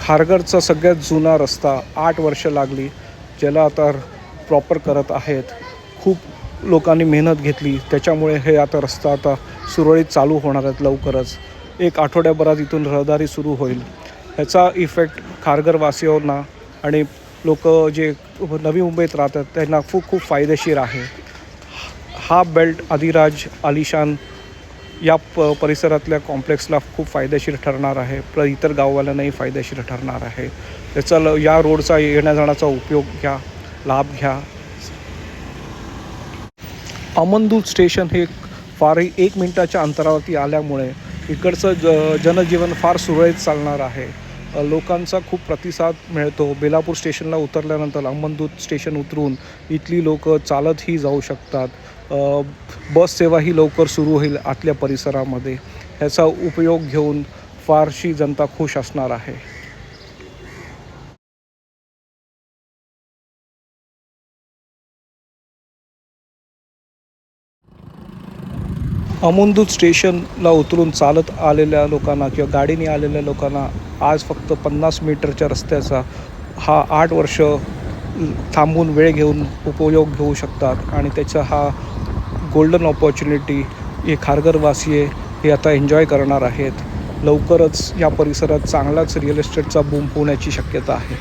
खारघरचा सगळ्यात जुना रस्ता 8 वर्ष लागली, ज्याला आता प्रॉपर करत आहेत. खूप लोकांनी मेहनत घेतली, त्याच्यामुळे हे आता रस्ता आता सुरळीत चालू होणार आहेत लवकरच. एक आठवड्याभरात इथून रहदारी सुरू होईल. ह्याचा इफेक्ट खारघरवासियांना आणि लोक जे नवी मुंबईत राहतात त्यांना खूप फायदेशीर आहे. हा बेल्ट आदिराज आलिशान या परिसरातल्या कॉम्प्लेक्सला खूप फायदेशीर ठरणार आहे. इतर गाववाल्यांनाही फायदेशीर ठरणार आहे. त्याचा या रोडचा येण्या-जाण्याचा उपयोग घ्या, लाभ घ्या. अमनदूत स्टेशन हे फार 1 मिनिटाच्या अंतरावरती आल्यामुळे इकडचं जनजीवन फार सुरळीत चालणार आहे. लोकांचा खूप प्रतिसाद मिळतो. बेलापूर स्टेशनला उतरल्यानंतर अमनदूत स्टेशन उतरून इथली लोकं चालतही जाऊ शकतात. बस सेवाही लवकर सुरू होईल आतल्या परिसरामध्ये. ह्याचा उपयोग घेऊन फारशी जनता खुश असणार आहे. अमनदूत स्टेशनला उतरून चालत आलेल्या लोकांना किंवा गाडीने आलेल्या लोकांना आज फक्त 50 मीटरच्या रस्त्याचा हा 8 वर्ष थांबून वेळ घेऊन उपयोग घेऊ शकतात आणि त्याचा हा गोल्डन ऑपॉर्च्युनिटी हे खारघरवासीय हे आता एन्जॉय करणार आहेत. लवकरच या परिसरात चांगलाच रिअल इस्टेटचा बूम होण्याची शक्यता आहे.